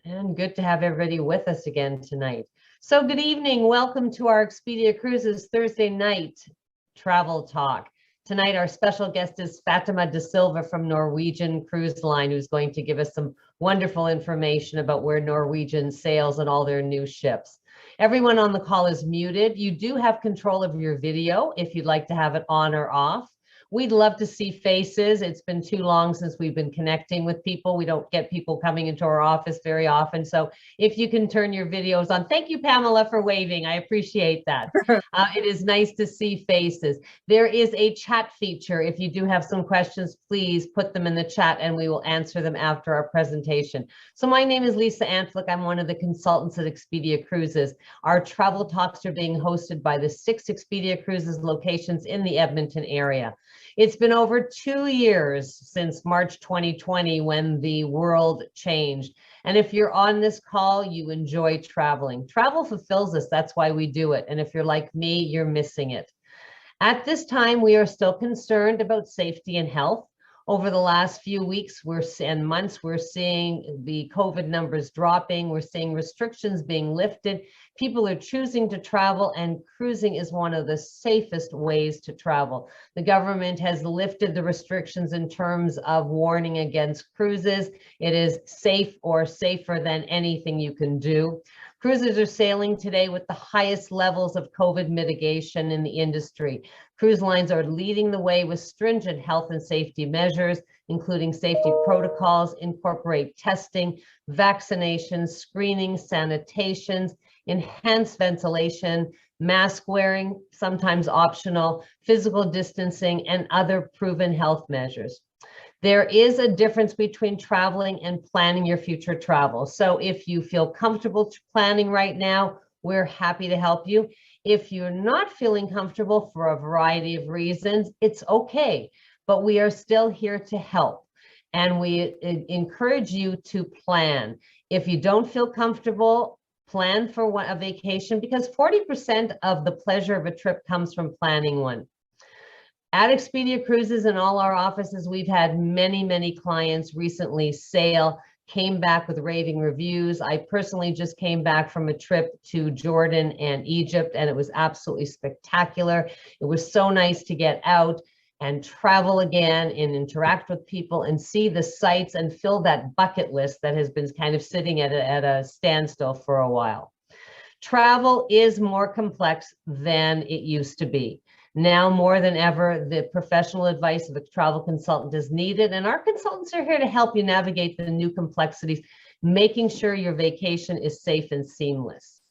And good to have everybody with us again tonight. So good evening. Welcome to our Expedia Cruises Thursday night travel talk. Tonight, our special guest is Fatima De Silva from Norwegian Cruise Line, who's going to give us some wonderful information about where Norwegian sails and all their new ships. Everyone on the call is muted. You do have control of your video if you'd like to have it on or off. We'd love to see faces. It's been too long since we've been connecting with people. We don't get people coming into our office very often. So if you can turn your videos on. Thank you, Pamela, for waving. I appreciate that. It is nice to see faces. There is a chat feature. If you do have some questions, please put them in the chat and we will answer them after our presentation. So my name is Lisa Antlick. I'm one of the consultants at Expedia Cruises. Our travel talks are being hosted by the 6 Expedia Cruises locations in the Edmonton area. It's been over 2 years since March 2020 when the world changed. And if you're on this call, you enjoy traveling. Travel fulfills us. That's why we do it. And if you're like me, you're missing it. At this time, we are still concerned about safety and health. Over the last few weeks and months, we're seeing the COVID numbers dropping. We're seeing restrictions being lifted. People are choosing to travel, and cruising is one of the safest ways to travel. The government has lifted the restrictions in terms of warning against cruises. It is safe or safer than anything you can do. Cruisers are sailing today with the highest levels of COVID mitigation in the industry. Cruise lines are leading the way with stringent health and safety measures, including safety protocols, incorporate testing, vaccinations, screening, sanitations, enhanced ventilation, mask wearing, sometimes optional, physical distancing, and other proven health measures. There is a difference between traveling and planning your future travel. So if you feel comfortable planning right now, we're happy to help you. If you're not feeling comfortable for a variety of reasons, it's okay, but we are still here to help. And we encourage you to plan. If you don't feel comfortable, plan for a vacation, because 40% of the pleasure of a trip comes from planning one. At Expedia Cruises and all our offices, we've had many clients recently sail, came back with raving reviews. I personally just came back from a trip to Jordan and Egypt, and it was absolutely spectacular. It was so nice to get out and travel again and interact with people and see the sights and fill that bucket list that has been kind of sitting at a standstill for a while. Travel is more complex than it used to be. Now more than ever, the professional advice of a travel consultant is needed, and our consultants are here to help you navigate the new complexities, making sure your vacation is safe and seamless.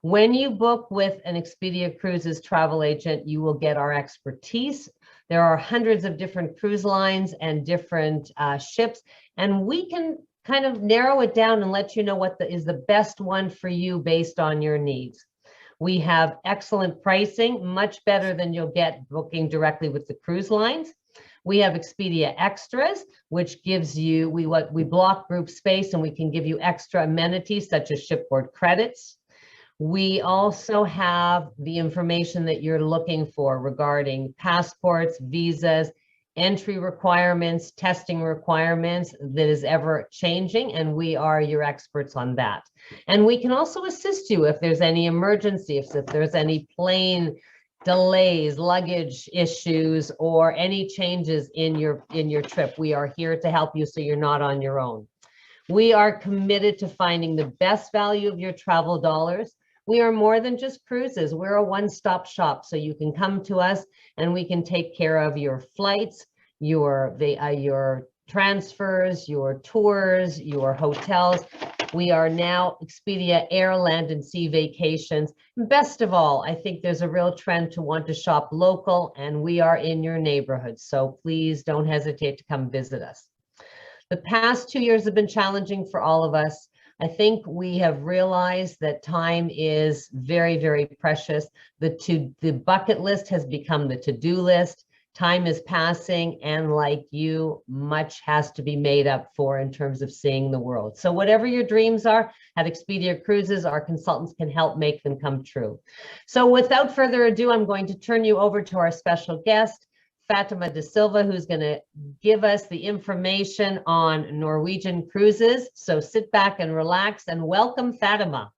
When you book with an Expedia Cruises travel agent, you will get our expertise. There are hundreds of different cruise lines and different ships, and we can kind of narrow it down and let you know what is the best one for you based on your needs. We have excellent pricing, much better than you'll get booking directly with the cruise lines. We have Expedia Extras, which gives you, we block group space and we can give you extra amenities such as shipboard credits. We also have the information that you're looking for regarding passports, visas, entry requirements, testing requirements that is ever changing, and we are your experts on that. And we can also assist you if there's any emergency, if there's any plane delays, luggage issues, or any changes in your trip. We are here to help you so you're not on your own. We are committed to finding the best value of your travel dollars. We are more than just cruises. We're a one-stop shop, so you can come to us and we can take care of your flights, your transfers, your tours, your hotels. We are now Expedia Air, Land, and Sea Vacations. Best of all, I think there's a real trend to want to shop local, and we are in your neighborhood. So please don't hesitate to come visit us. The past 2 years have been challenging for all of us. I think we have realized that time is very precious. The bucket list has become the to-do list. Time is passing, and like you, much has to be made up for in terms of seeing the world. So whatever your dreams are, at Expedia Cruises, our consultants can help make them come true. So without further ado, I'm going to turn you over to our special guest, Fatima De Silva, who's going to give us the information on Norwegian cruises. So sit back and relax and welcome, Fatima.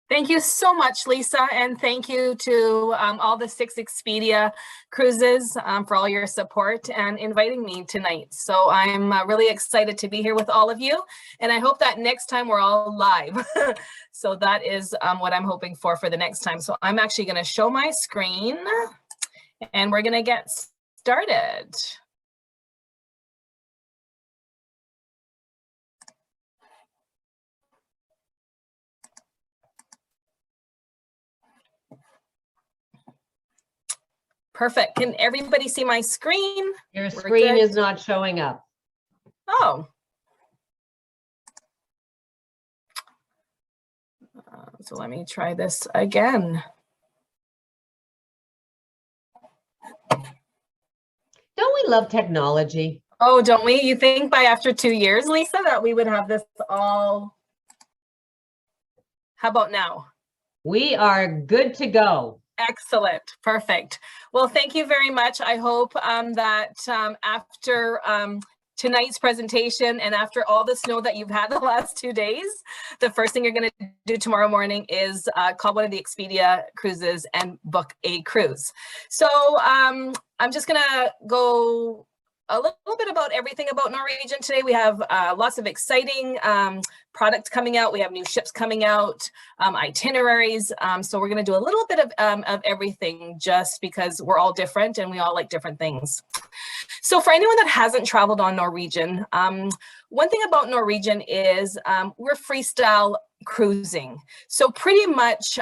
Thank you so much, Lisa, and thank you to all the 6 Expedia cruises for all your support and inviting me tonight. So I'm really excited to be here with all of you, and I hope that next time we're all live. So that is what I'm hoping for the next time. So I'm actually going to show my screen, and we're going to get started. Perfect. Can everybody see my screen? Your screen is not showing up. Oh. So let me try this again. Don't we love technology? Oh, don't we? You think by after 2 years, Lisa, that we would have this all? How about now? We are good to go. Excellent. Perfect. Well, thank you very much. I hope that after tonight's presentation and after all the snow that you've had the last 2 days, the first thing you're going to do tomorrow morning is call one of the Expedia cruises and book a cruise. So I'm just going to go a little bit about everything about Norwegian today. We have lots of exciting products coming out. We have new ships coming out, itineraries. So we're going to do a little bit of everything just because we're all different and we all like different things. So for anyone that hasn't traveled on Norwegian, one thing about Norwegian is we're freestyle cruising. So pretty much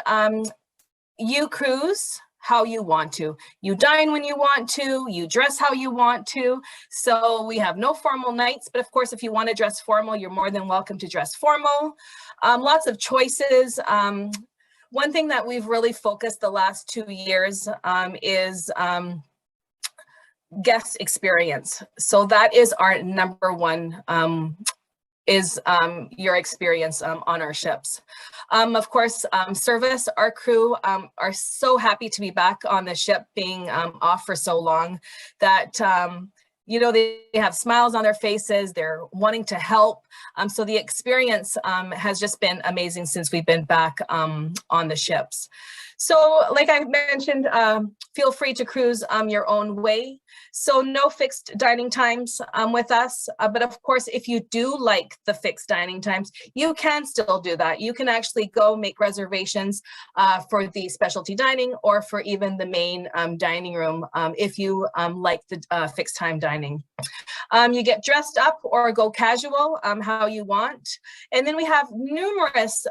you cruise how you want to. You dine when you want to, you dress how you want to. So we have no formal nights, but of course, if you want to dress formal, you're more than welcome to dress formal. Lots of choices. One thing that we've really focused the last 2 years is guest experience. So that is our number one is your experience on our ships. Of course, service, our crew are so happy to be back on the ship, being off for so long that, you know, they have smiles on their faces, they're wanting to help. So the experience has just been amazing since we've been back on the ships. So like I mentioned, feel free to cruise your own way. So no fixed dining times with us. But of course, if you do like the fixed dining times, you can still do that. You can actually go make reservations for the specialty dining or for even the main dining room if you like the fixed time dining. You get dressed up or go casual, how you want. And then we have numerous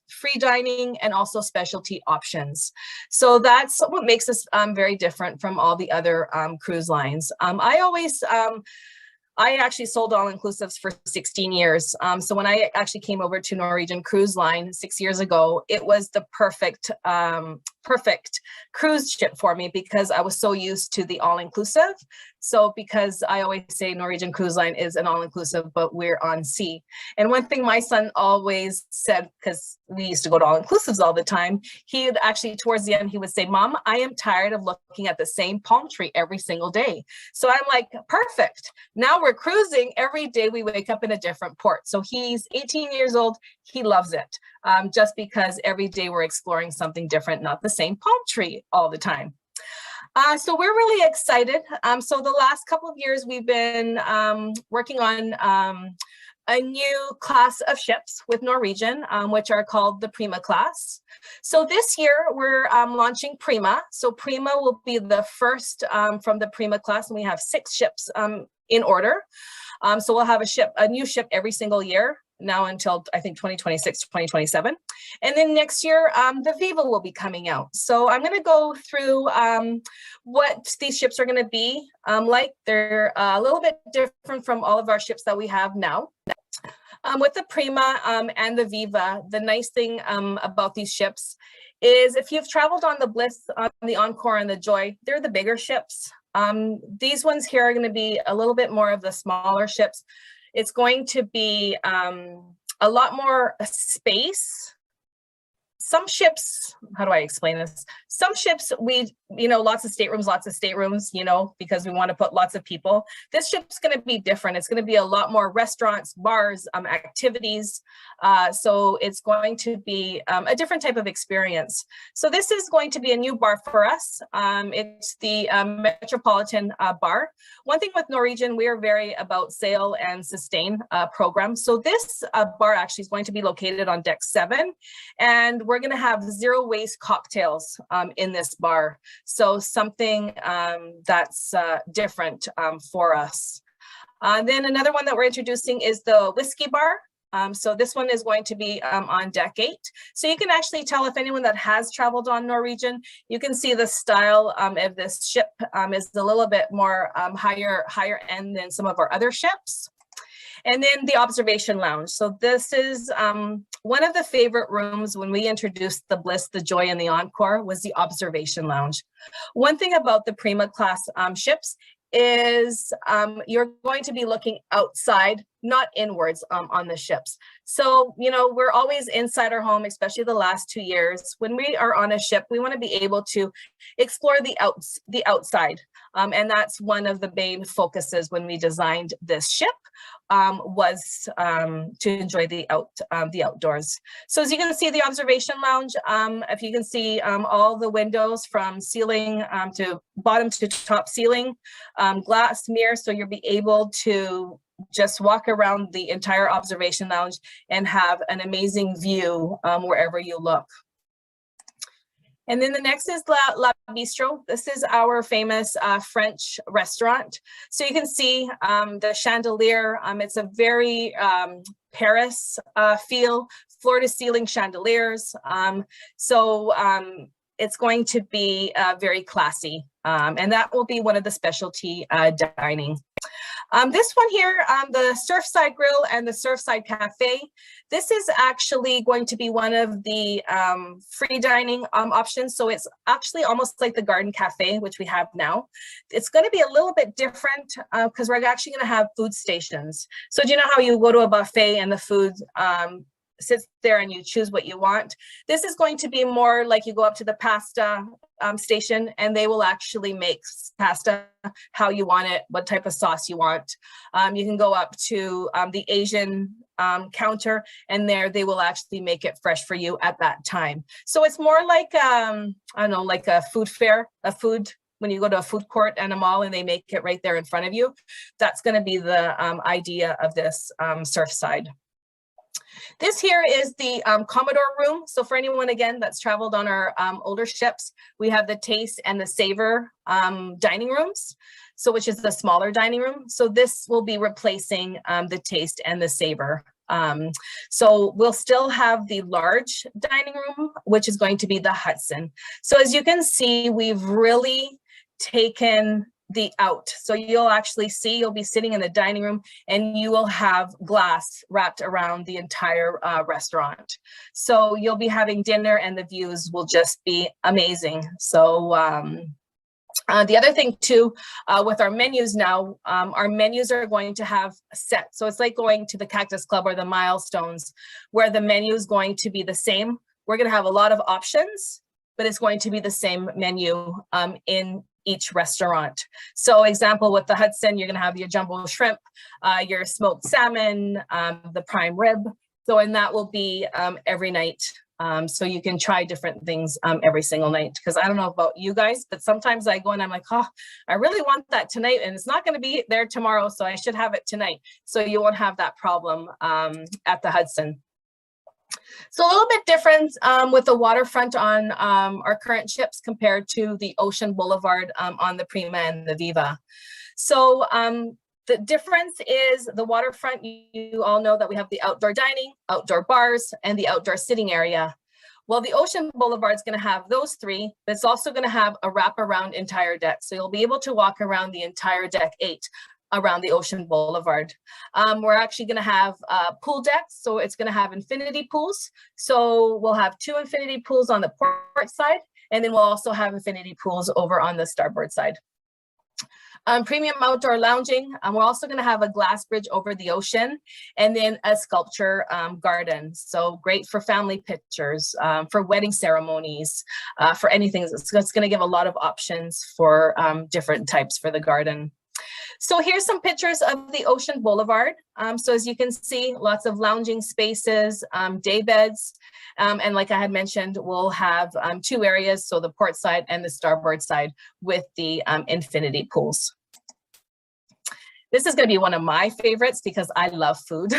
free dining and also specialty options. So that's what makes us very different from all the other cruise lines. I actually sold all-inclusives for 16 years. So when I actually came over to Norwegian Cruise Line 6 years ago, it was the perfect cruise ship for me because I was so used to the all-inclusive. So because I always say Norwegian Cruise Line is an all-inclusive, but we're on sea. And one thing my son always said, because we used to go to all-inclusives all the time, he would actually, towards the end, he would say, "Mom, I am tired of looking at the same palm tree every single day." So I'm like, perfect. Now we're cruising every day. We wake up in a different port. So he's 18 years old. He loves it just because every day we're exploring something different, not the same palm tree all the time. So we're really excited. So the last couple of years, we've been working on a new class of ships with Norwegian, which are called the Prima class. So this year, we're launching Prima. So Prima will be the first from the Prima class, and we have 6 ships in order. So we'll have a new ship every single year now until I think 2026, 2027. And then next year, the Viva will be coming out. So I'm going to go through what these ships are going to be like. They're a little bit different from all of our ships that we have now. With the Prima and the Viva, the nice thing about these ships is if you've traveled on the Bliss, on the Encore and the Joy, they're the bigger ships. These ones here are going to be a little bit more of the smaller ships. It's going to be a lot more space. some ships, how do I explain this? Some ships, lots of staterooms, because we want to put lots of people. This ship's going to be different. It's going to be a lot more restaurants, bars, activities. So it's going to be a different type of experience. So this is going to be a new bar for us. It's the Metropolitan Bar. One thing with Norwegian, we are very about sail and sustain programs. So this bar actually is going to be located on deck 7, and we're going to have zero waste cocktails in this bar. So something that's different for us. Then another one that we're introducing is the whiskey bar. So this one is going to be on deck 8. So you can actually tell, if anyone that has traveled on Norwegian, you can see the style of this ship is a little bit more higher end than some of our other ships. And then the observation lounge. So this is one of the favorite rooms when we introduced the Bliss, the Joy, and the Encore was the observation lounge. One thing about the Prima class ships is you're going to be looking outside, not inwards on the ships. So, we're always inside our home, especially the last 2 years. When we are on a ship, we want to be able to explore the outside. And that's one of the main focuses when we designed this ship, was to enjoy the outdoors. So as you can see, the observation lounge, if you can see all the windows from ceiling to bottom to top ceiling, glass mirror, so you'll be able to just walk around the entire observation lounge and have an amazing view wherever you look. And then the next is La Bistro. This is our famous French restaurant. So you can see the chandelier. It's a very Paris feel, floor to ceiling chandeliers. It's going to be very classy. And that will be one of the specialty dining. This one here, the Surfside Grill and the Surfside Cafe, this is actually going to be one of the free dining options. So it's actually almost like the Garden Cafe, which we have now. It's going to be a little bit different because we're actually going to have food stations. So do you know how you go to a buffet and the food sits there and you choose what you want? This is going to be more like you go up to the pasta station and they will actually make pasta how you want it, what type of sauce you want. You can go up to the Asian counter, and there they will actually make it fresh for you at that time. So it's more like, I don't know, like a food fair, when you go to a food court and a mall and they make it right there in front of you. That's going to be the idea of this Surfside. This here is the Commodore room. So for anyone, again, that's traveled on our older ships, we have the Taste and the Savor dining rooms, so which is the smaller dining room. So this will be replacing the Taste and the Savor. So we'll still have the large dining room, which is going to be the Hudson. So as you can see, we've really taken the out. So you'll actually see, you'll be sitting in the dining room and you will have glass wrapped around the entire restaurant. So you'll be having dinner and the views will just be amazing. So the other thing too, with our menus now, our menus are going to have a set. So it's like going to the Cactus Club or the Milestones, where the menu is going to be the same. We're going to have a lot of options, but it's going to be the same menu in each restaurant. So example, with the Hudson, you're going to have your jumbo shrimp, your smoked salmon, the prime rib. So, and that will be every night. So you can try different things every single night. Because I don't know about you guys, but sometimes I go and I'm like, oh, I really want that tonight and it's not going to be there tomorrow, so I should have it tonight. So you won't have that problem at the Hudson. So a little bit different with the waterfront on our current ships compared to the Ocean Boulevard on the Prima and the Viva. So the difference is the waterfront, you all know that we have the outdoor dining, outdoor bars, and the outdoor sitting area. Well, the Ocean Boulevard is going to have those three, but it's also going to have a wraparound entire deck. So you'll be able to walk around the entire deck 8 around the Ocean Boulevard. We're actually going to have pool decks, so it's going to have infinity pools. So we'll have 2 infinity pools on the port side, and then we'll also have infinity pools over on the starboard side. Premium outdoor lounging. We're also going to have a glass bridge over the ocean, and then a sculpture garden. So great for family pictures, for wedding ceremonies, for anything. It's going to give a lot of options for different types for the garden. So here's some pictures of the Ocean Boulevard. So as you can see, lots of lounging spaces, day beds, and like I had mentioned, we'll have 2 areas, so the port side and the starboard side with the infinity pools. This is going to be one of my favorites because I love food.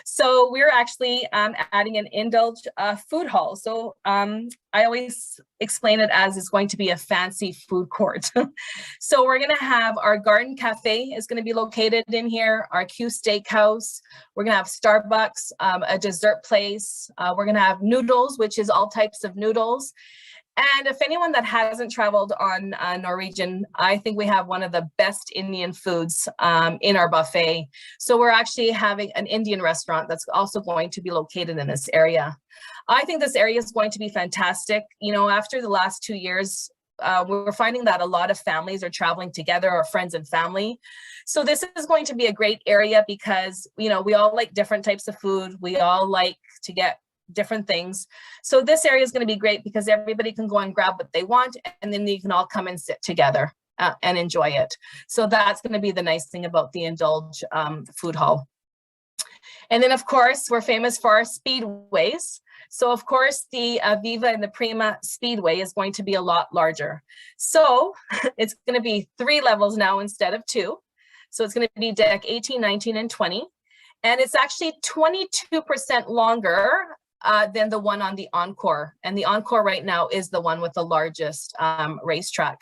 So we're actually adding an indulge food hall. So I always explain it as it's going to be a fancy food court. So we're going to have our garden cafe is going to be located in here, our Q Steakhouse. We're going to have Starbucks, a dessert place. We're going to have noodles, which is all types of noodles. And if anyone that hasn't traveled on Norwegian, I think we have one of the best Indian foods in our buffet. So we're actually having an Indian restaurant that's also going to be located in this area. I think this area is going to be fantastic. You know, after the last 2 years, we're finding that a lot of families are traveling together, or friends and family. So this is going to be a great area because, you know, we all like different types of food. We all like to get different things. So this area is going to be great because everybody can go and grab what they want, and then you can all come and sit together and enjoy it. So that's going to be the nice thing about the Indulge food hall. And then of course, we're famous for our speedways. So of course, the Viva and the Prima Speedway is going to be a lot larger. So it's going to be 3 levels now instead of 2. So it's going to be deck 18, 19, and 20. And it's actually 22% longer than the one on the Encore. And the Encore right now is the one with the largest racetrack.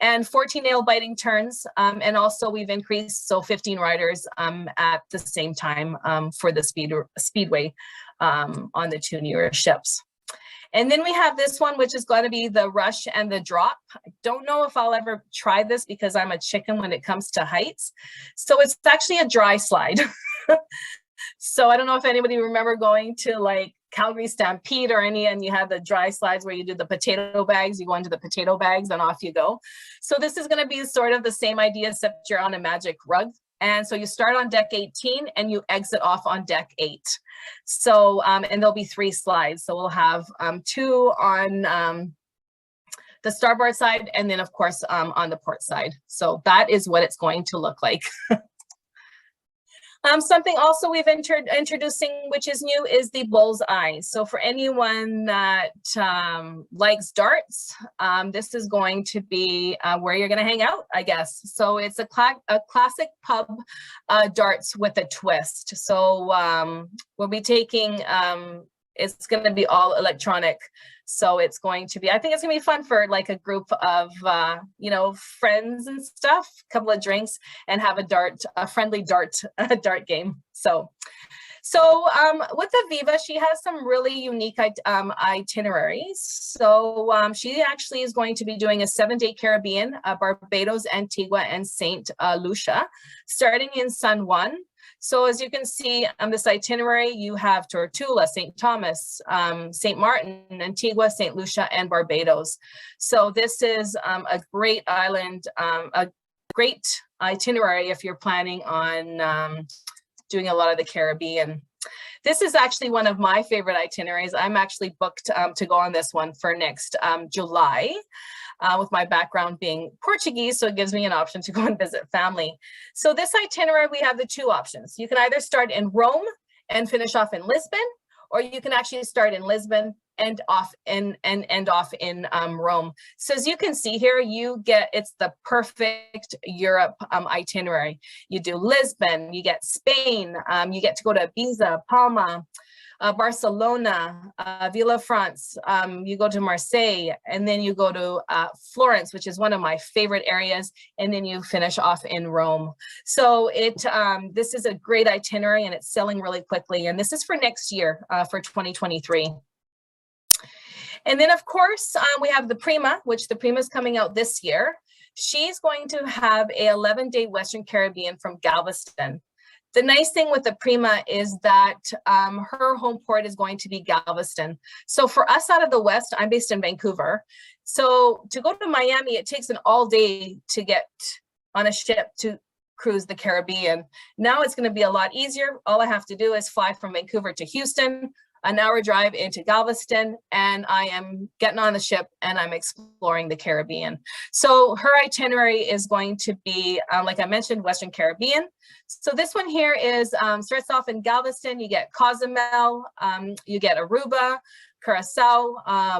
And 14 nail biting turns. And also we've increased, so 15 riders at the same time for the Speedway on the 2 newer ships. And then we have this one, which is going to be the Rush and the Drop. I don't know if I'll ever try this because I'm a chicken when it comes to heights. So it's actually a dry slide. So I don't know if anybody remember going to like Calgary Stampede or any, and you had the dry slides where you do the potato bags, you go into the potato bags and off you go. So this is going to be sort of the same idea, except you're on a magic rug. And so you start on deck 18 and you exit off on deck 8. So, and there'll be 3 slides. So we'll have 2 on the starboard side, and then of course on the port side. So that is what it's going to look like. Something also we've introducing, which is new, is the bullseye. So for anyone that likes darts, this is going to be where you're going to hang out, I guess. So it's a classic pub darts with a twist. So we'll be taking, it's going to be all electronic. So it's going to be, I think it's going to be fun for like a group of, you know, friends and stuff, a couple of drinks, and have a friendly dart game. So with the Viva, she has some really unique itineraries. So she actually is going to be doing a 7-day Caribbean, Barbados, Antigua, and St. Lucia, starting in San Juan. So as you can see on this itinerary, you have Tortuga, St. Thomas, St. Martin, Antigua, St. Lucia, and Barbados. So this is a great island, a great itinerary if you're planning on doing a lot of the Caribbean. This is actually one of my favorite itineraries. I'm actually booked to go on this one for next July. With my background being Portuguese, so it gives me an option to go and visit family. So this itinerary, we have the 2 options. You can either start in Rome and finish off in Lisbon, or you can actually start in Lisbon and end off in Rome. So as you can see here, it's the perfect Europe itinerary. You do Lisbon, you get Spain, you get to go to Ibiza, Palma, Barcelona, Villafranche, you go to Marseille, and then you go to Florence, which is one of my favorite areas, and then you finish off in Rome. So this is a great itinerary, and it's selling really quickly, and this is for next year, for 2023. And then of course, we have the Prima, which the Prima is coming out this year. She's going to have a 11-day Western Caribbean from Galveston The nice thing with the Prima is that her home port is going to be Galveston. So for us out of the West, I'm based in Vancouver. So to go to Miami, it takes an all day to get on a ship to cruise the Caribbean. Now it's going to be a lot easier. All I have to do is fly from Vancouver to Houston, an hour drive into Galveston, and I am getting on the ship and I'm exploring the Caribbean. So her itinerary is going to be, like I mentioned, Western Caribbean. So this one here is, starts off in Galveston. You get Cozumel, you get Aruba, Curacao,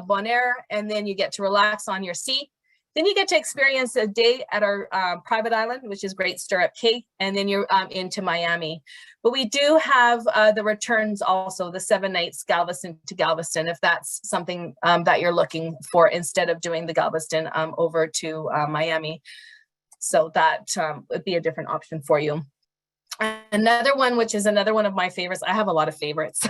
Bonaire, and then you get to relax on your sea. Then you get to experience a day at our private island, which is Great Stirrup Cay, and then you're into Miami. But we do have the returns also, the 7 nights Galveston to Galveston, if that's something that you're looking for instead of doing the Galveston over to Miami. So that would be a different option for you. Another one, which is another one of my favorites, I have a lot of favorites,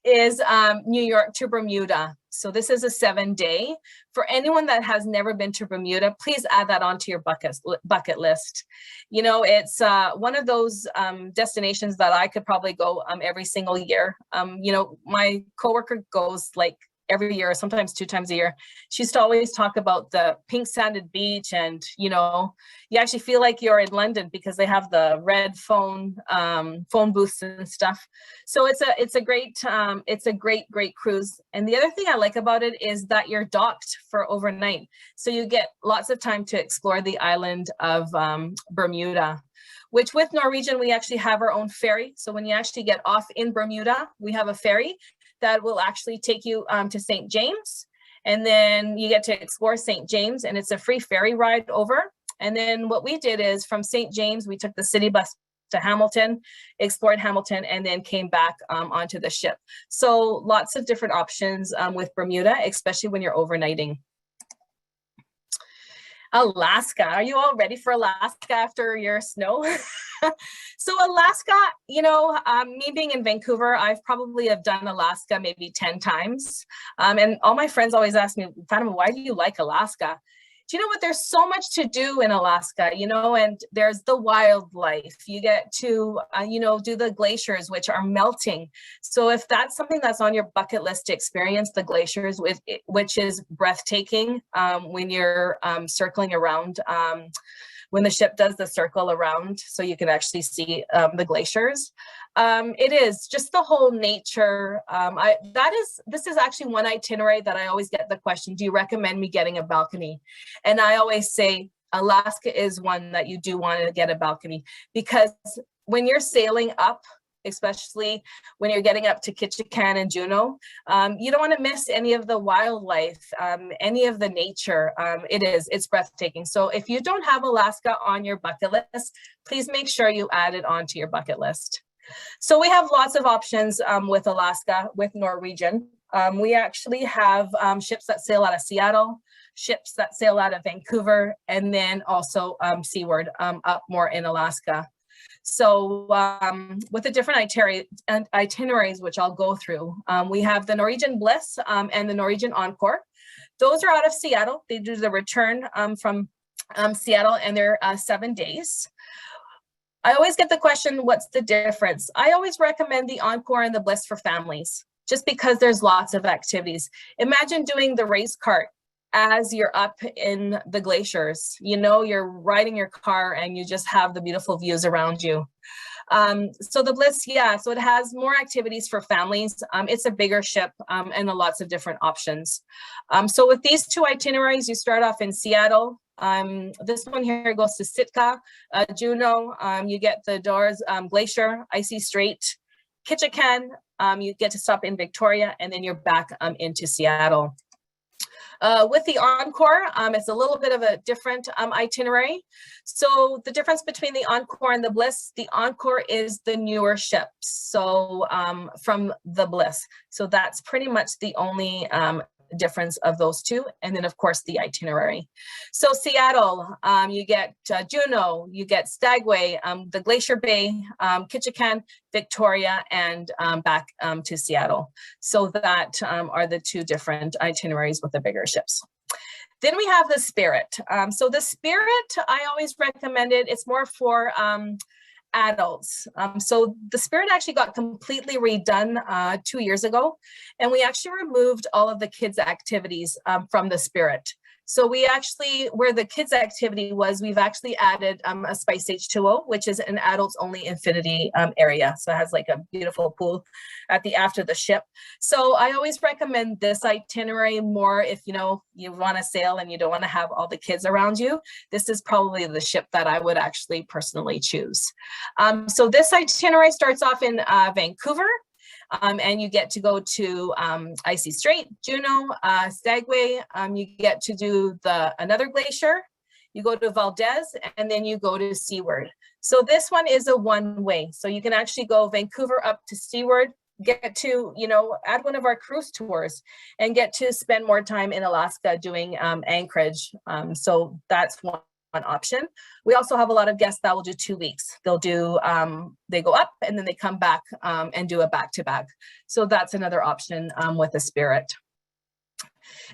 is New York to Bermuda. So this is a 7-day. For anyone that has never been to Bermuda, please add that onto your bucket list. You know, it's one of those destinations that I could probably go every single year. You know, my coworker goes like every year, sometimes 2 times a year. She used to always talk about the pink sanded beach, and you know, you actually feel like you're in London because they have the red phone booths and stuff. So it's a great cruise. And the other thing I like about it is that you're docked for overnight, so you get lots of time to explore the island of Bermuda. Which with Norwegian, we actually have our own ferry. So when you actually get off in Bermuda, we have a ferry that will actually take you to St. James. And then you get to explore St. James, and it's a free ferry ride over. And then what we did is from St. James, we took the city bus to Hamilton, explored Hamilton, and then came back onto the ship. So lots of different options with Bermuda, especially when you're overnighting. Alaska. Are you all ready for Alaska after your snow? So Alaska, you know, me being in Vancouver, I've probably have done Alaska maybe 10 times. And all my friends always ask me, Fatima, why do you like Alaska? Do you know what? There's so much to do in Alaska, you know, and there's the wildlife. You get to, you know, do the glaciers, which are melting. So if that's something that's on your bucket list to experience the glaciers, which is breathtaking when you're circling around, when the ship does the circle around, so you can actually see the glaciers. It is just the whole nature. This is actually one itinerary that I always get the question, do you recommend me getting a balcony? And I always say, Alaska is one that you do want to get a balcony, because when you're sailing up, especially when you're getting up to Ketchikan and Juneau, you don't want to miss any of the wildlife, any of the nature. It's breathtaking. So if you don't have Alaska on your bucket list, please make sure you add it onto your bucket list. So we have lots of options with Alaska, with Norwegian. We actually have ships that sail out of Seattle, ships that sail out of Vancouver, and then also seaward up more in Alaska. So with the different itineraries, which I'll go through, we have the Norwegian Bliss and the Norwegian Encore. Those are out of Seattle. They do the return from Seattle, and they're 7 days. I always get the question, what's the difference? I always recommend the Encore and the Bliss for families, just because there's lots of activities. Imagine doing the race cart as you're up in the glaciers. You know, you're riding your car and you just have the beautiful views around you. So the Bliss, yeah, so it has more activities for families. It's a bigger ship and lots of different options. So with these 2 itineraries, you start off in Seattle. This one here goes to Sitka, Juneau. You get the Dors Glacier, Icy Strait, Ketchikan. You get to stop in Victoria, and then you're back into Seattle. With the Encore, it's a little bit of a different itinerary. So the difference between the Encore and the Bliss, the Encore is the newer ship, so from the Bliss. So that's pretty much the only difference of those 2, and then of course the itinerary. So Seattle, you get Juneau, you get Skagway, the Glacier Bay, Ketchikan, Victoria, and back to Seattle. So that are the 2 different itineraries with the bigger ships. Then we have the Spirit. So the Spirit, I always recommend it. It's more for adults. So the Spirit actually got completely redone 2 years ago, and we actually removed all of the kids' activities from the Spirit. So we actually, where the kids' activity was, we've actually added a Spice H2O, which is an adults only infinity area. So it has like a beautiful pool at the after the ship. So I always recommend this itinerary more if you want to sail and you don't want to have all the kids around you. This is probably the ship that I would actually personally choose. So this itinerary starts off in Vancouver. And you get to go to Icy Strait, Juneau, Skagway. You get to do another glacier. You go to Valdez, and then you go to Seaward. So this one is a one-way. So you can actually go Vancouver up to Seaward, get to, add one of our cruise tours, and get to spend more time in Alaska doing anchorage. So that's one option. We also have a lot of guests that will do 2 weeks. They'll do, they go up and then they come back and do a back-to-back. So that's another option with the Spirit.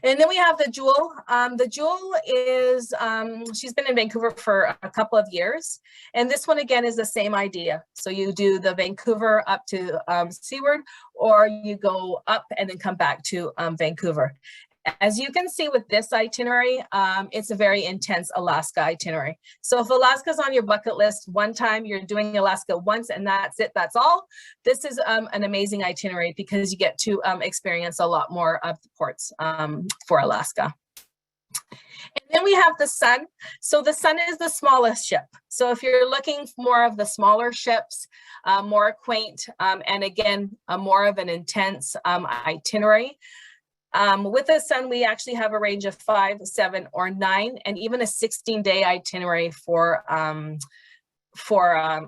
And then we have the Jewel. The Jewel is, she's been in Vancouver for a couple of years. And this one again is the same idea. So you do the Vancouver up to Seaward, or you go up and then come back to Vancouver. As you can see with this itinerary, it's a very intense Alaska itinerary. So if Alaska's on your bucket list one time, you're doing Alaska once and that's it, that's all. This is an amazing itinerary because you get to experience a lot more of the ports for Alaska. And then we have the Sun. So the Sun is the smallest ship. So if you're looking for more of the smaller ships, more quaint, and again, more of an intense itinerary, with the Sun, we actually have a range of 5, 7, or 9, and even a 16-day itinerary for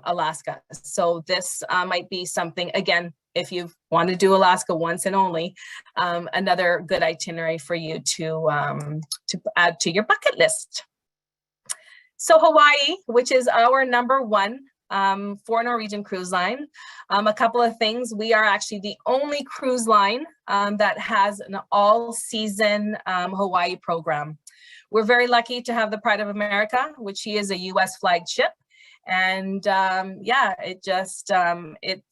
Alaska. So this might be something, again, if you want to do Alaska once and only, another good itinerary for you to add to your bucket list. So Hawaii, which is our #1 for Norwegian Cruise Line. A couple of things. We are actually the only cruise line that has an all-season Hawaii program. We're very lucky to have the Pride of America, which she is a U.S. flagged ship. And yeah,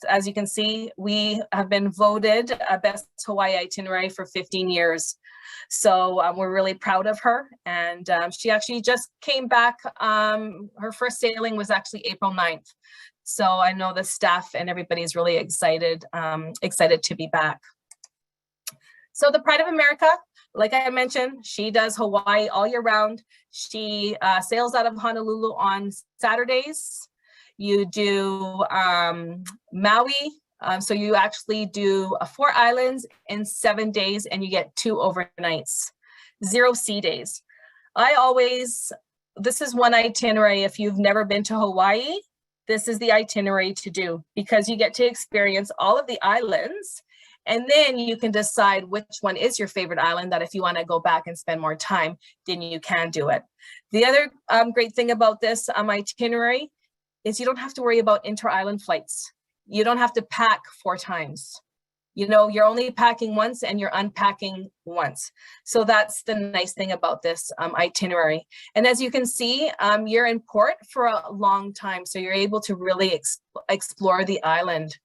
as you can see, we have been voted best Hawaii itinerary for 15 years. So we're really proud of her. And she actually just came back. Her first sailing was actually April 9th. So I know the staff and everybody's really excited to be back. So the Pride of America, like I mentioned, she does Hawaii all year round. She sails out of Honolulu on Saturdays. You do Maui. So you actually do 4 islands in 7 days and you get 2 overnights, 0 sea days. This is one itinerary. If you've never been to Hawaii, this is the itinerary to do because you get to experience all of the islands. And then you can decide which one is your favorite island, that if you want to go back and spend more time, then you can do it. The other great thing about this itinerary is you don't have to worry about inter-island flights. You don't have to pack 4 times. You're only packing once and you're unpacking once. So that's the nice thing about this itinerary. And as you can see, you're in port for a long time. So you're able to really explore the island.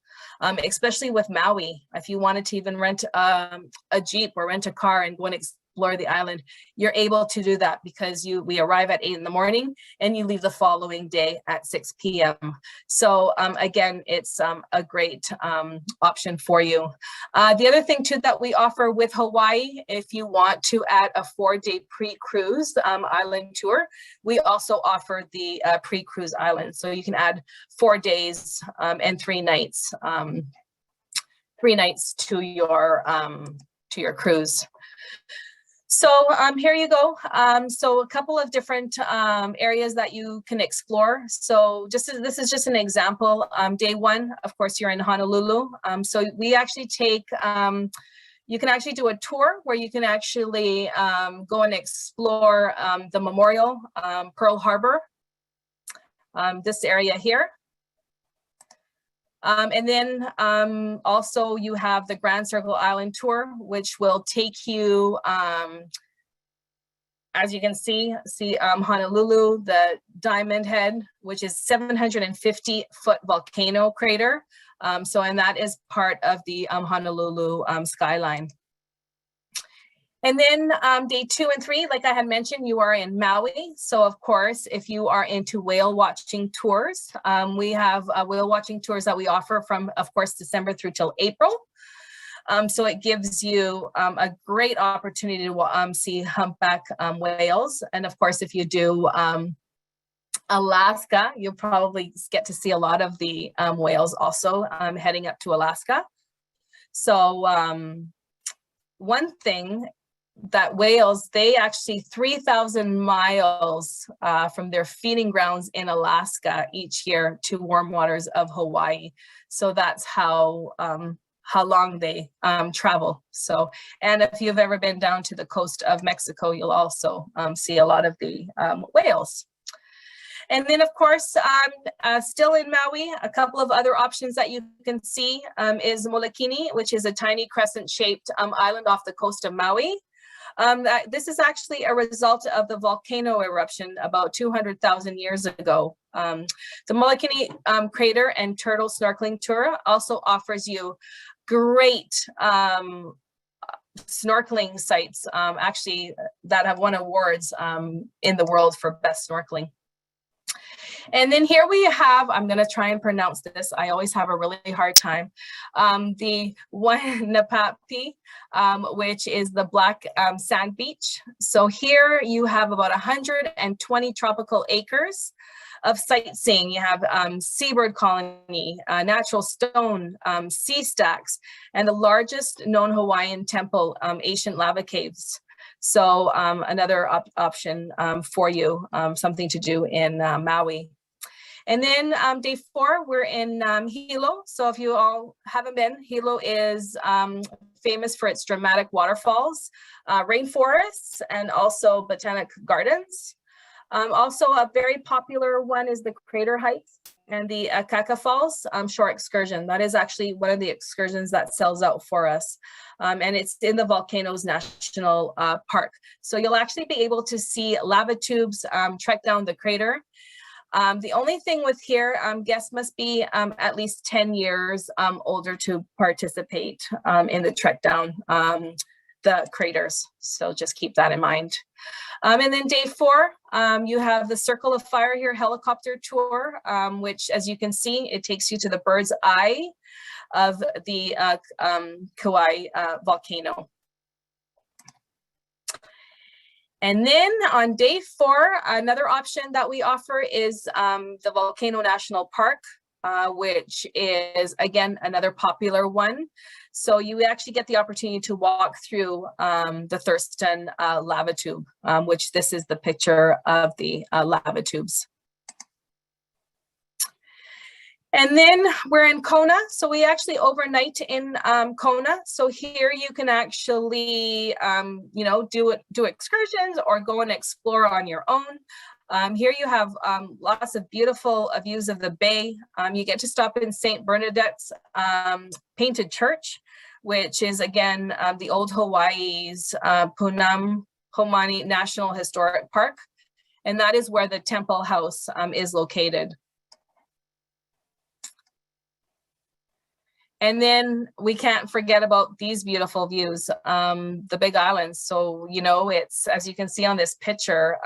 Especially with Maui, if you wanted to even rent a Jeep or rent a car and go and explore the island, you're able to do that because we arrive at 8 in the morning and you leave the following day at 6 p.m. So again, it's a great option for you. The other thing too that we offer with Hawaii, if you want to add a 4-day pre-cruise island tour, we also offer the pre-cruise island. So you can add 4 days and 3 nights, 3 nights to your cruise. So here you go. So a couple of different areas that you can explore. So this is just an example. Day 1, of course, you're in Honolulu. So we actually take, you can actually do a tour where you can actually go and explore the Memorial, Pearl Harbor, this area here. And then also you have the Grand Circle Island tour, which will take you as you can see Honolulu, the Diamond Head, which is 750-foot volcano crater. And that is part of the Honolulu skyline. And then day 2 and 3, like I had mentioned, you are in Maui. So of course, if you are into whale watching tours, we have whale watching tours that we offer from, of course, December through till April. So it gives you a great opportunity to see humpback whales. And of course, if you do Alaska, you'll probably get to see a lot of the whales also heading up to Alaska. So one thing that whales, they actually 3,000 miles from their feeding grounds in Alaska each year to warm waters of Hawaii. So that's how long they travel. So, and if you've ever been down to the coast of Mexico, you'll also see a lot of the whales. And then of course, still in Maui, a couple of other options that you can see is Molokini, which is a tiny crescent-shaped island off the coast of Maui. This is actually a result of the volcano eruption about 200,000 years ago. The Molokini crater and turtle snorkeling tour also offers you great snorkeling sites, actually, that have won awards in the world for best snorkeling. And then here we have, I'm going to try and pronounce this. I always have a really hard time. The Waianapapi, which is the black sand beach. So here you have about 120 tropical acres of sightseeing. You have seabird colony, natural stone, sea stacks, and the largest known Hawaiian temple, ancient lava caves. So another option for you, something to do in Maui. And then day 4, we're in Hilo. So if you all haven't been, Hilo is famous for its dramatic waterfalls, rainforests, and also botanic gardens. Also a very popular one is the Crater Hikes and the Akaka Falls shore excursion. That is actually one of the excursions that sells out for us. And it's in the Volcanoes National Park. So you'll actually be able to see lava tubes trek down the crater. The only thing with here, guests must be at least 10 years older to participate in the trek down the craters. So just keep that in mind. And then day 4, you have the Circle of Fire here helicopter tour, which, as you can see, it takes you to the bird's eye of the Kauai volcano. And then on day 4, another option that we offer is the Volcano National Park, which is, again, another popular one. So you actually get the opportunity to walk through the Thurston lava tube, which this is the picture of the lava tubes. And then we're in Kona. So we actually overnight in Kona. So here you can actually, you know, do excursions or go and explore on your own. Here you have lots of beautiful views of the bay. You get to stop in St. Bernadette's Painted Church, which is, again, the old Hawaii's Punam Homani National Historic Park. And that is where the temple house is located. And then we can't forget about these beautiful views, the Big Islands. So, you know, it's, as you can see on this picture,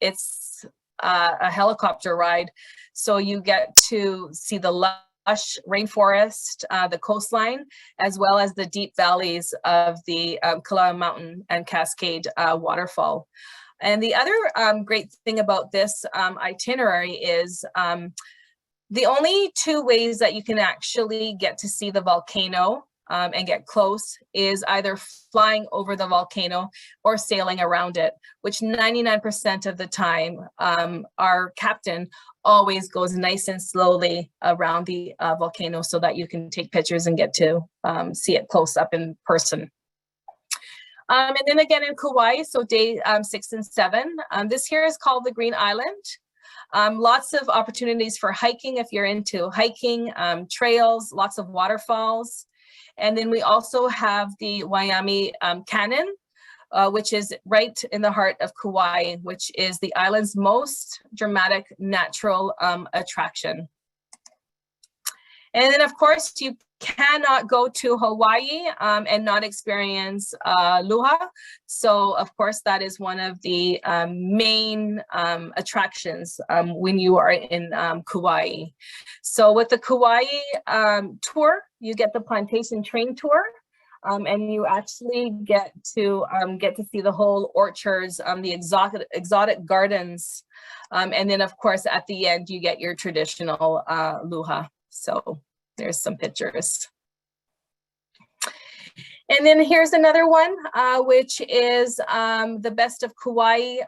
it's a helicopter ride. So you get to see the lush rainforest, the coastline, as well as the deep valleys of the Kalaa Mountain and Cascade waterfall. And the other great thing about this itinerary is the only 2 ways that you can actually get to see the volcano and get close is either flying over the volcano or sailing around it, which 99% of the time, our captain always goes nice and slowly around the volcano so that you can take pictures and get to see it close up in person. And then again in Kauai, so day 6 and 7, this here is called the Green Island. Lots of opportunities for hiking if you're into hiking, trails, lots of waterfalls. And then we also have the Waimea Canyon, which is right in the heart of Kauai, which is the island's most dramatic natural attraction. And then, of course, you cannot go to Hawaii and not experience luha. So, of course, that is one of the main attractions when you are in Kauai. So with the Kauai tour, you get the plantation train tour. And you actually get to see the whole orchards, the exotic gardens. And then, of course, at the end, you get your traditional luha. So there's some pictures. And then here's another one, which is the Best of Kauai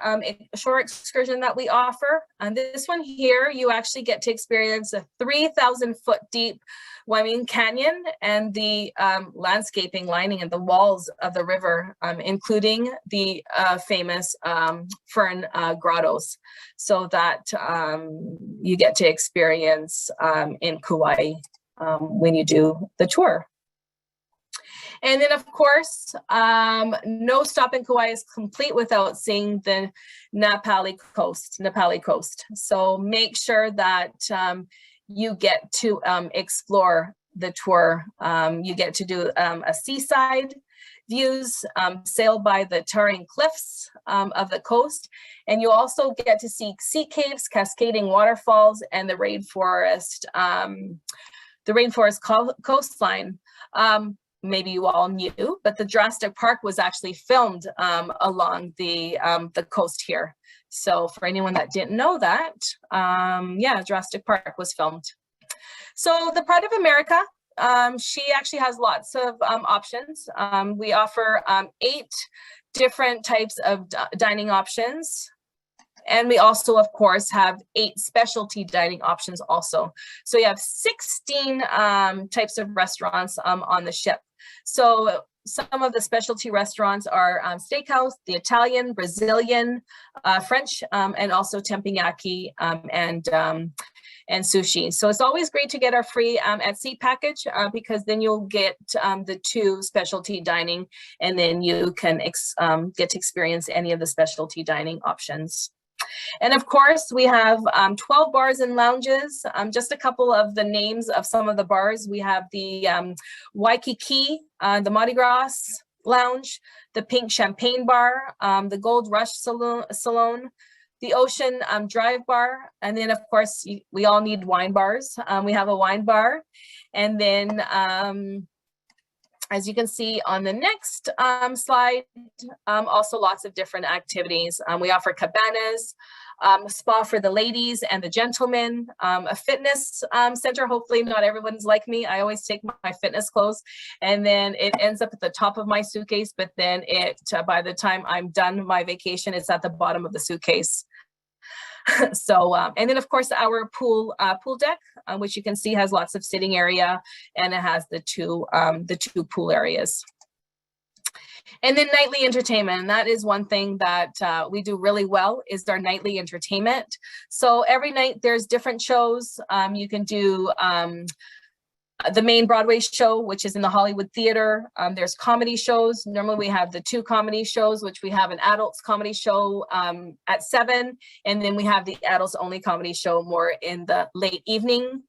shore excursion that we offer. And this one here, you actually get to experience a 3,000-foot deep Waimea Canyon and the landscaping lining and the walls of the river, including the famous fern grottos. So that you get to experience in Kauai when you do the tour. And then, of course, no stop in Kauai is complete without seeing the Napali coast. So make sure that you get to explore the tour. You get to do a seaside views, sail by the towering cliffs of the coast. And you also get to see sea caves, cascading waterfalls, and the rainforest coastline. Maybe you all knew, but the Jurassic Park was actually filmed along the coast here. So for anyone that didn't know that, yeah, Jurassic Park was filmed. So the Pride of America, she actually has lots of options. We offer 8 different types of dining options. And we also, of course, have 8 specialty dining options also. So you have 16 types of restaurants on the ship. So some of the specialty restaurants are steakhouse, the Italian, Brazilian, French, and also teppanyaki and sushi. So it's always great to get our free at sea package because then you'll get the 2 specialty dining, and then you can get to experience any of the specialty dining options. And of course, we have 12 bars and lounges. Just a couple of the names of some of the bars. We have the Waikiki, the Mardi Gras Lounge, the Pink Champagne Bar, the Gold Rush Salon, the Ocean Drive Bar, and then of course, we all need wine bars. We have a wine bar, and then as you can see on the next slide, also lots of different activities. We offer cabanas, spa for the ladies and the gentlemen, a fitness center. Hopefully not everyone's like me. I always take my fitness clothes and then it ends up at the top of my suitcase, but then by the time I'm done my vacation, it's at the bottom of the suitcase. So, and then of course our pool deck, which you can see has lots of sitting area, and it has the two pool areas. And then nightly entertainment, and that is one thing that we do really well, is our nightly entertainment. So every night there's different shows. You can do the main Broadway show, which is in the Hollywood Theater. There's comedy shows. Normally we have the 2 comedy shows, which we have an adults comedy show at 7, and then we have the adults only comedy show more in the late evening.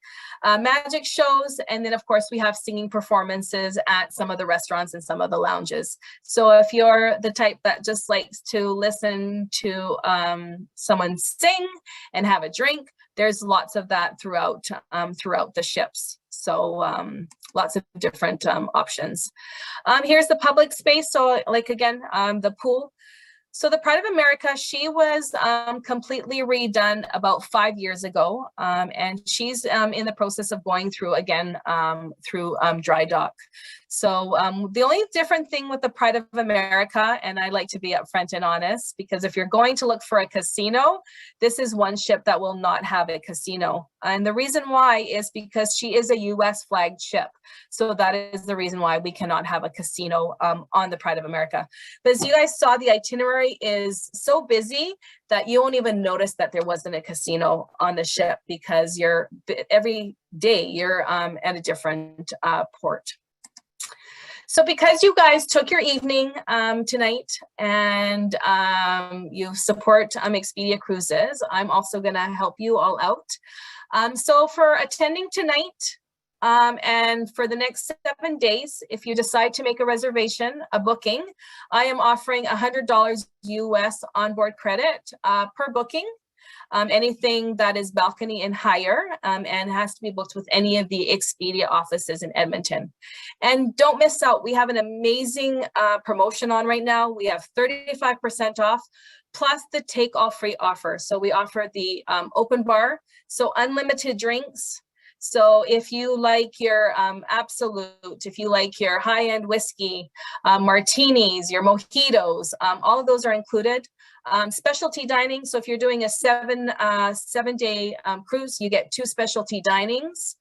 Magic shows, and then of course we have singing performances at some of the restaurants and some of the lounges. So if you're the type that just likes to listen to someone sing and have a drink, there's lots of that throughout the ships. So lots of different options. Here's the public space. So like again, the pool. So the Pride of America, she was completely redone about 5 years ago. And she's in the process of going through again through dry dock. So the only different thing with the Pride of America, and I like to be upfront and honest, because if you're going to look for a casino, this is one ship that will not have a casino. And the reason why is because she is a US flagged ship. So that is the reason why we cannot have a casino on the Pride of America. But as you guys saw, the itinerary is so busy that you won't even notice that there wasn't a casino on the ship, because every day you're at a different port. So because you guys took your evening tonight and you support Expedia Cruises, I'm also going to help you all out. So for attending tonight and for the next 7 days, if you decide to make a reservation, a booking, I am offering $100 US onboard credit per booking. Anything that is balcony and higher and has to be booked with any of the Expedia offices in Edmonton. And don't miss out, we have an amazing promotion on right now. We have 35% off plus the take all free offer. So we offer the open bar, so unlimited drinks. So if you like your Absolute, if you like your high-end whiskey, martinis, your mojitos, all of those are included. Specialty dining. So if you're doing a seven-day cruise, you get 2 specialty dinings.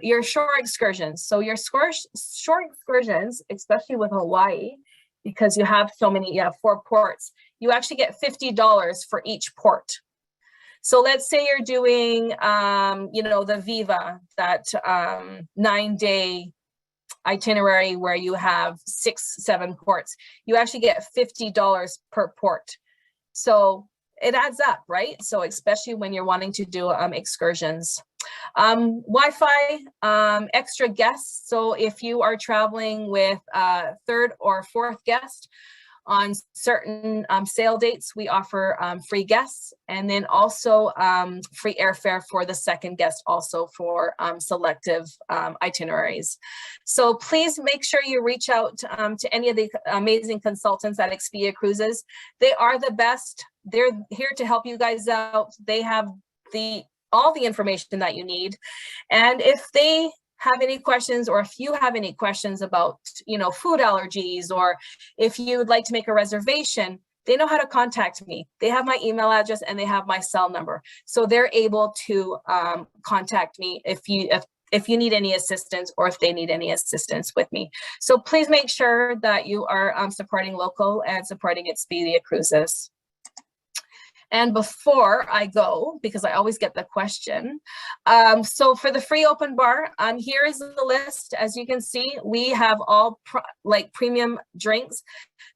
Your shore excursions. So your shore excursions, especially with Hawaii, because you have 4 ports, you actually get $50 for each port. So let's say you're doing, the Viva, that 9-day itinerary where you have 6-7 ports. You actually get $50 per port. So it adds up, right? So especially when you're wanting to do excursions. Wi-Fi, extra guests. So if you are traveling with a 3rd or 4th guest, on certain sale dates, we offer free guests, and then also free airfare for the 2nd guest, also for selective itineraries. So please make sure you reach out to any of the amazing consultants at Expedia Cruises. They are the best. They're here to help you guys out. They have all the information that you need. And if they have any questions, or if you have any questions about, food allergies, or if you would like to make a reservation, they know how to contact me. They have my email address and they have my cell number. So they're able to contact me if you need any assistance, or if they need any assistance with me. So please make sure that you are supporting local and supporting Expedia Cruises. And before I go, because I always get the question, so for the free open bar, here is the list. As you can see, we have all premium drinks.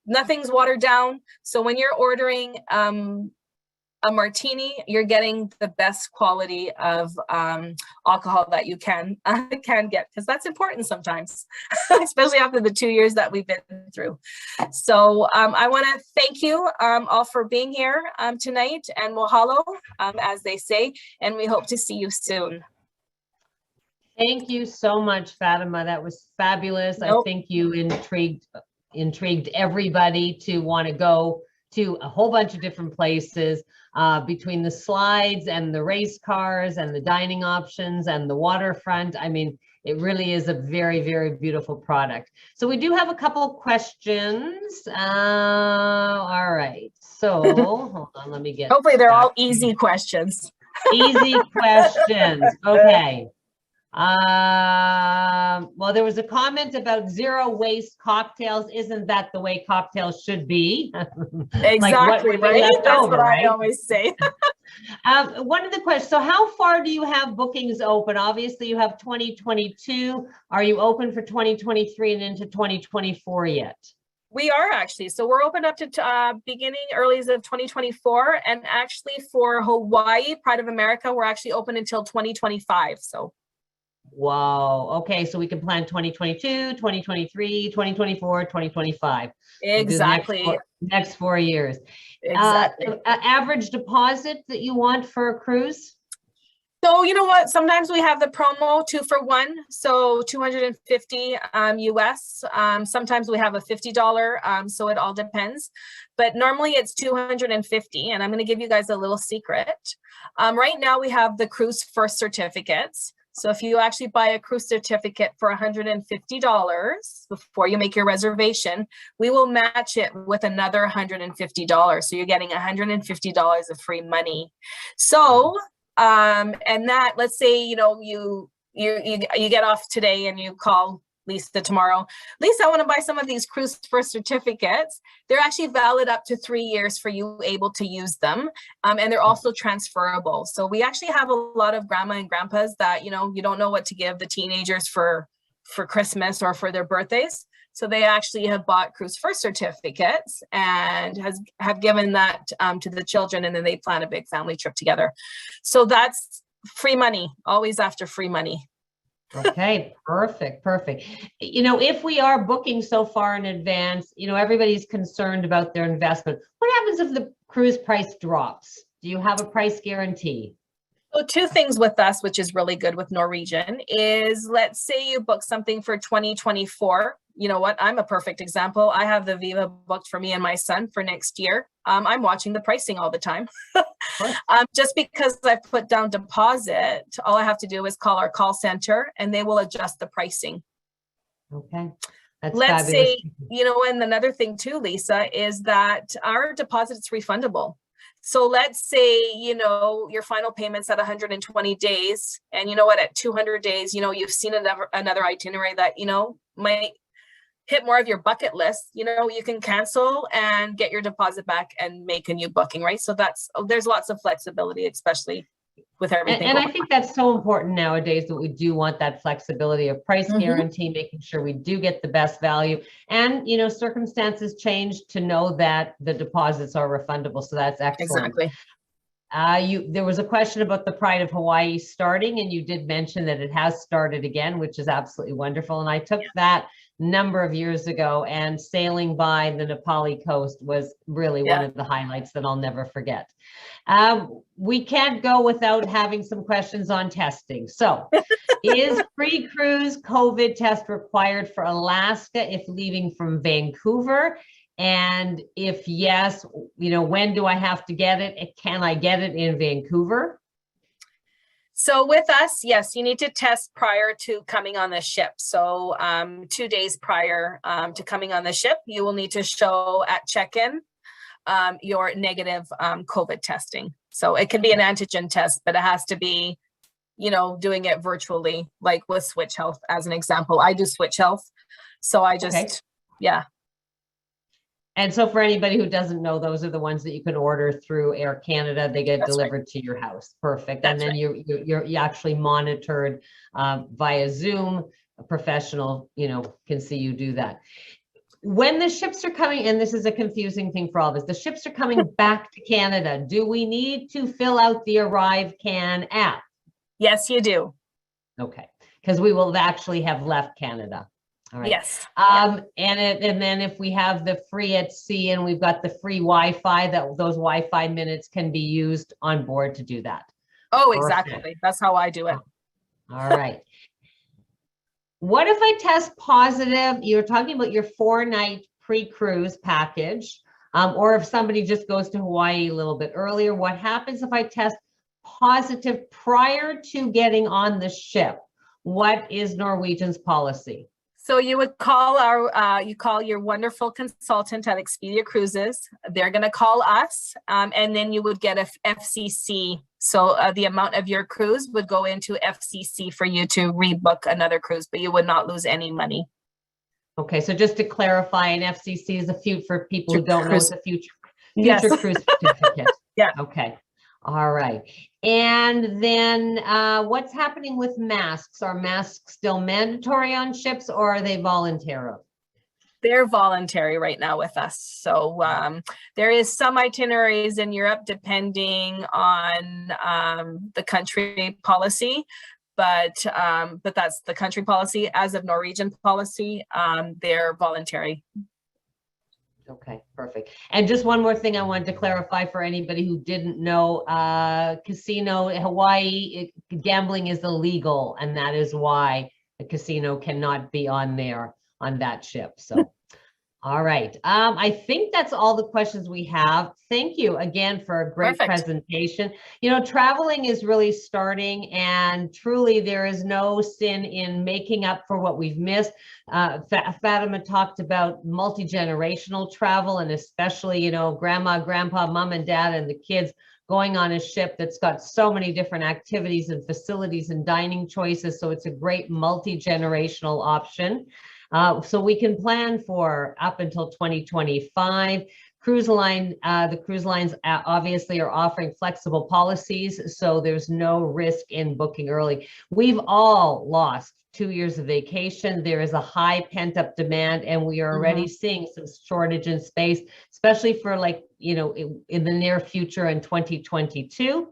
Nothing's watered down. So when you're ordering a martini, you're getting the best quality of alcohol that you can get, because that's important sometimes, especially after the 2 years that we've been through. So I want to thank you all for being here tonight, and mahalo, as they say, and we hope to see you soon. Thank you so much, Fatima. That was fabulous. I think you intrigued everybody to want to go to a whole bunch of different places, between the slides and the race cars and the dining options and the waterfront. I mean, it really is a very, very beautiful product. So we do have a couple of questions. All right. So hold on, let me get. Hopefully they're all easy questions. Easy questions. Okay. Well, there was a comment about zero waste cocktails. Isn't that the way cocktails should be? Exactly, right? That's what I always say. One of the questions, so how far do you have bookings open? Obviously you have 2022. Are you open for 2023 and into 2024 yet? We are actually. So we're open up to beginning earlies of 2024. And actually for Hawaii, Pride of America, we're actually open until 2025. So. Wow. Okay. So we can plan 2022, 2023, 2024, 2025. Exactly. We'll next 4 years. Exactly. Average deposit that you want for a cruise? So you know what? Sometimes we have the promo 2 for 1. So 250 US. Sometimes we have a $50. So it all depends. But normally it's 250. And I'm going to give you guys a little secret. Right now we have the cruise first certificates. So if you actually buy a cruise certificate for $150 before you make your reservation, we will match it with another $150. So you're getting $150 of free money. So, and that, let's say, you get off today and you call Lisa tomorrow. Lisa, I want to buy some of these cruise first certificates. They're actually valid up to 3 years for you able to use them. And they're also transferable. So we actually have a lot of grandma and grandpas that, you don't know what to give the teenagers for Christmas or for their birthdays. So they actually have bought cruise first certificates and have given that to the children, and then they plan a big family trip together. So that's free money, always after free money. Okay, perfect, perfect. If we are booking so far in advance, everybody's concerned about their investment. What happens if the cruise price drops? Do you have a price guarantee? So two things with us, which is really good with Norwegian, is let's say you book something for 2024. You know what? I'm a perfect example. I have the Viva booked for me and my son for next year. I'm watching the pricing all the time. Just because I put down deposit, all I have to do is call our call center and they will adjust the pricing. Okay. That's let's fabulous. say, and another thing too, Lisa, is that our deposit is refundable. So let's say, your final payment's at 120 days, and you know what, at 200 days, you've seen another itinerary that, might hit more of your bucket list, you can cancel and get your deposit back and make a new booking, right? So there's lots of flexibility, especially with everything. And I think that's so important nowadays, that we do want that flexibility of price guarantee, making sure we do get the best value. And, circumstances change to know that the deposits are refundable. So that's excellent. Exactly. There was a question about the Pride of Hawaii starting, and you did mention that it has started again, which is absolutely wonderful. And I took that number of years ago, and sailing by the Nepali coast was really one of the highlights that I'll never forget. We can't go without having some questions on testing. So is pre-cruise COVID test required for Alaska if leaving from Vancouver? And if yes, when do I have to get it? Can I get it in Vancouver? So with us, yes, you need to test prior to coming on the ship. So 2 days prior to coming on the ship, you will need to show at check-in your negative COVID testing. So it can be an antigen test, but it has to be, doing it virtually, like with Switch Health as an example. I do Switch Health. So I just, And so for anybody who doesn't know, those are the ones that you can order through Air Canada. They get delivered to your house. Perfect. And then you're actually monitored via Zoom. A professional, can see you do that. When the ships are coming, and this is a confusing thing for all of us, the ships are coming back to Canada. Do we need to fill out the Arrive Can app? Yes, you do. Okay, because we will actually have left Canada. All right. Yes. And then if we have the free at sea and we've got the free Wi-Fi, those Wi-Fi minutes can be used on board to do that. Oh, exactly. That's how I do it. All right. What if I test positive? You're talking about your 4-night pre-cruise package, or if somebody just goes to Hawaii a little bit earlier, what happens if I test positive prior to getting on the ship? What is Norwegian's policy? So you would call your wonderful consultant at Expedia Cruises. They're going to call us, and then you would get a FCC. So the amount of your cruise would go into FCC for you to rebook another cruise, but you would not lose any money. Okay, so just to clarify, an FCC is for people who don't know, it's a future cruise certificate. Yeah. Okay. All right. And then what's happening with masks? Are masks still mandatory on ships, or are they voluntary? They're voluntary right now with us. So there is some itineraries in Europe depending on the country policy, but that's the country policy. As of Norwegian policy, they're voluntary. Okay, perfect. And just one more thing I wanted to clarify for anybody who didn't know, casino in Hawaii, gambling is illegal, and that is why a casino cannot be on that ship. So, all right. I think that's all the questions we have. Thank you again for a great presentation. Traveling is really starting, and truly there is no sin in making up for what we've missed. Fatima talked about multi-generational travel, and especially, grandma, grandpa, mom and dad, and the kids going on a ship that's got so many different activities and facilities and dining choices. So it's a great multi-generational option. So we can plan for up until 2025. The cruise lines obviously are offering flexible policies, so there's no risk in booking early. We've all lost 2 years of vacation. There is a high pent-up demand, and we are already seeing some shortage in space, especially for in the near future in 2022.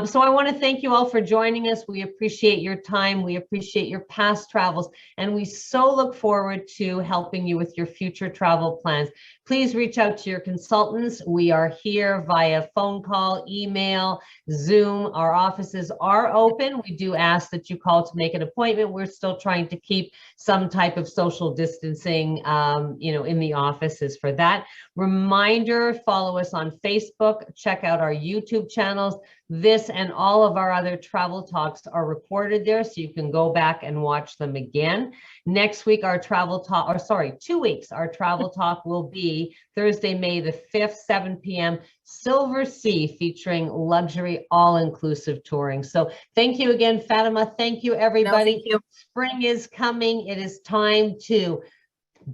So I want to thank you all for joining us. We appreciate your time. We appreciate your past travels, and we so look forward to helping you with your future travel plans. Please reach out to your consultants. We are here via phone call, email, Zoom. Our offices are open. We do ask that you call to make an appointment. We're still trying to keep some type of social distancing, in the offices for that. Reminder, follow us on Facebook, check out our YouTube channels. This and all of our other travel talks are recorded there, so you can go back and watch them again. Next week, our travel talk, or sorry, 2 weeks, our travel talk will be Thursday, May the 5th, 7 p.m. Silver Sea, featuring luxury all-inclusive touring. So thank you again, Fatima. Thank you, everybody. No, thank you. Spring is coming. It is time to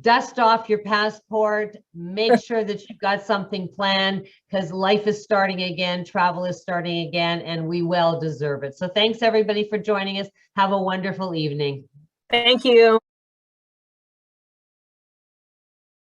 dust off your passport, make sure that you've got something planned, because life is starting again, travel is starting again, and we well deserve it. So thanks everybody for joining us. Have a wonderful evening. Thank you.